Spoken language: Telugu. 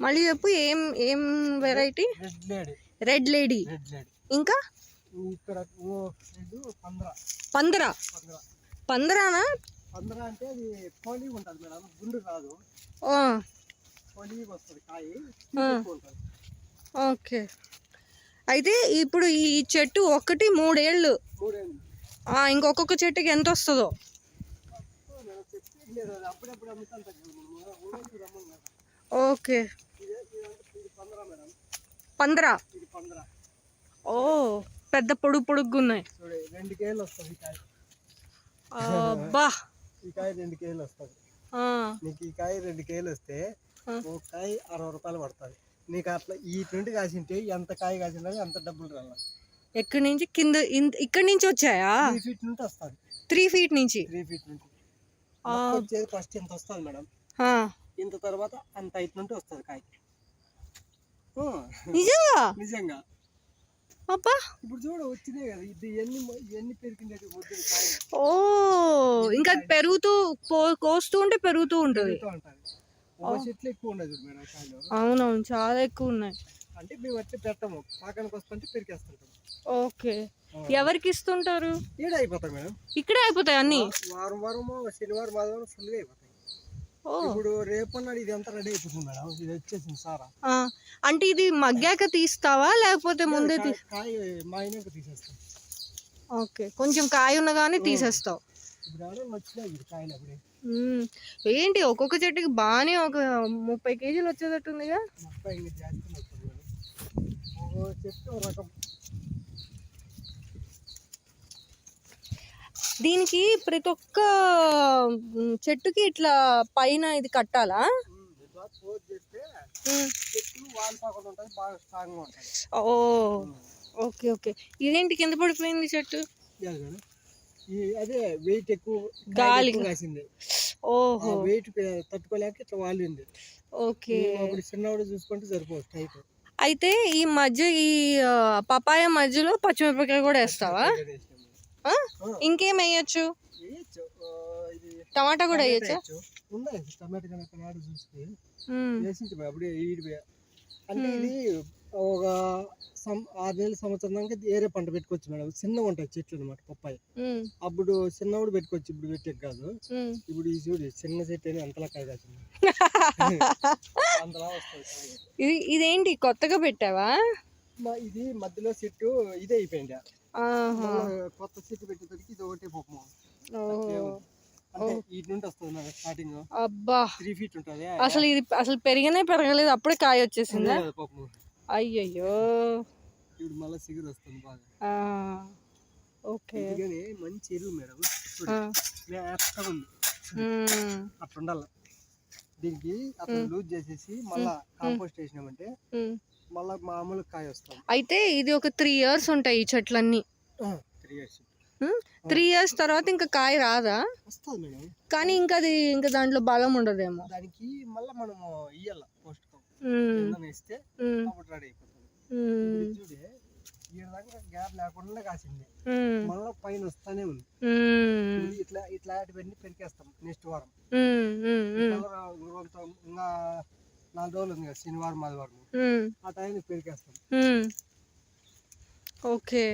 మళ్ళీ చెప్పు, ఏం ఏం వెరైటీ? Red lady. ఇంకా పందరా. పందరానా? పందరా అంటే అది పోలి ఉంటుంది మేడం, గుండు కాదు. పోలి వస్తుంది కాయ. ఓకే. అయితే ఇప్పుడు ఈ చెట్టు ఒకటి 3 ఏళ్ళు. ఇంకొక చెట్టుకి ఎంత వస్తుందో? ఓకే. పందరా. ఓ, పెద్ద పొడుగ్గా ఉన్నాయి. 2 కేజీలు వస్తుంది కాయ. అబ్బా, ఈ కాయ 2 కేజీలు వస్తుంది. నీకు ఈ కాయ 2 కేజీలు వస్తే ఒక కాయ 60 రూపాయలు పడుతుంది. నీకు అట్లా ఈ నుండి కాసింటే ఎంత కాయ కాసింటే అంత డబ్బులు రావాలి. ఎక్కడి నుంచి? కింద ఇక్కడి నుంచి వచ్చాయా? 3 ఫీట్ నుండి వస్తుంది. 3 ఫీట్ నుంచి? 3 ఫీట్ నుంచి వచ్చేది. ఫస్ట్ ఇంత వస్తుంది మేడం, ఇంత తర్వాత అంత హైట్ నుండి వస్తుంది కాయ. నిజంగా? నిజంగా. అబ్బా, ఇప్పుడు చూడ వచ్చినాయి కదా, ఇది ఎన్ని పెరిగింది. ఓ, ఇంకా పెరుగుతూ కోస్తూ ఉంటే పెరుగుతూ ఉంటుంది. చెట్లు ఎక్కువ ఉండదు మేడం కాయలు. అవునవును, చాలా ఎక్కువ ఉన్నాయి. అంటే మేము అట్లా పెట్టాము, పాకానికి వస్తుంటే పెరికేస్తుంటాం. ఓకే. ఎవరికి ఇస్తుంటారు? ఈడ అయిపోతాయి మేడం. ఇక్కడే అయిపోతాయి అన్ని? వారం శనివారం ఆదివారం ఫుల్గా అయిపోతాయి. ఇప్పుడు రేపన్నాడు ఇది అంతా రెడీ అయిపోతుంది మేడం. ఇది వచ్చేసింది సారా. అంటే ఇది మగ్గాక తీస్తావా లేకపోతే ముందే? కాయ మాయినాక తీసేస్తాం. ఓకే, కొంచెం కాయ ఉన్నగానే తీసేస్తావు. ఇప్పుడు వచ్చినాయి కాయలు అప్పుడే. ఏంటి, ఒక్కొక్క చెట్టుకి బాగానే ఒక 30 కేజీలు వచ్చేటట్టుందిగా? 30 జాస్తి వస్తుంది. చెట్టు రకం. దీనికి ప్రతి ఒక్క చెట్టుకి ఇట్లా పైన ఇది కట్టాలా? ఓ, ఓకే ఓకే. ఇదేంటి కింద పడిపోయింది చెట్టు? అదే వెయిట్ ఎక్కువ, గాలి కాసింది. ఓహో, వెయిట్ తట్టుకోలేక ఇట్లా వాలింది. ఓకే. అప్పుడు చిన్నవాడు చూసుకుంటే సరిపోతుంది టైట్. అయితే ఈ మధ్య ఈ పపాయ మధ్యలో పచ్చిమిరపకాయ కూడా వేస్తావా? ఇంకేం వేయచ్చు? టమాటా కూడా వేయచ్చా? ఉన్నాయి టమాటా కనుక చూస్తే వేసింది అప్పుడే. అంటే ఇది ఒక 6 నెలల సంవత్సరం దాకా వేరే పంట పెట్టుకోవచ్చు మేడం. చిన్నగా ఉంటాయి చెట్లు అనమాట పప్పాయి. అప్పుడు చిన్నప్పుడు పెట్టుకోవచ్చు, ఇప్పుడు పెట్టే కాదు. ఇప్పుడు ఈ చూడు చిన్న చెట్టు అని అంతలా కాయ కాసింది. అంతలా వస్తుంది. ఇదేంటి కొత్తగా పెట్టావా? ఇది మధ్యలో చెట్టు ఇదే అయిపోయింది. కొత్త చెట్టు పెట్టేసరికి ఇది ఒకటే పప్పు. అంటే ఈ నుండి వస్తుంది మేడం స్టార్టింగ్. అబ్బా, 3 ఫీట్ ఉంటుంది. అసలు పెరగలేదు, అప్పుడే కాయ వచ్చేసింది. పప్పు. అయ్యయ్యో, ఇప్పుడు మళ్ళీ సిగురు వస్తుంది బాగా. ఓకే. మంచి ఎరువు మేడం, ఉంది. అట్లా ఉండాలి. దీనికి అట్లా లూజ్ చేసేసి మళ్ళా కాంపోస్ట్ వేసినామంటే మళ్ళా మామూలు కాయ వస్తుంది. అయితే ఇది ఒక 3 ఇయర్స్ ఉంటాయి ఈ చెట్లన్నీ? 3 ఇయర్స్. 3 ఇయర్స్ తర్వాత ఇంకా కాయ రాదా? వస్తుంది మేడం, కానీ ఇంకా దాంట్లో బలం ఉండదేమో. దానికి మళ్ళీ మనము ఇయ్యాల పోస్ట్ ఇస్తే అప్పుడు రెడీ అయిపోతుంది. చూడే దాకా గ్యాప్ లేకుండా కాసింది, మళ్ళీ పైన వస్తానే ఉంది. ఇట్లాంటివన్నీ పెరికేస్తాం నెక్స్ట్ వారం. ఇంకా 4 రోజులు ఉంది కదా, శనివారం ఆదివారం, ఆ టైంకి పెరికేస్తాం. ఓకే.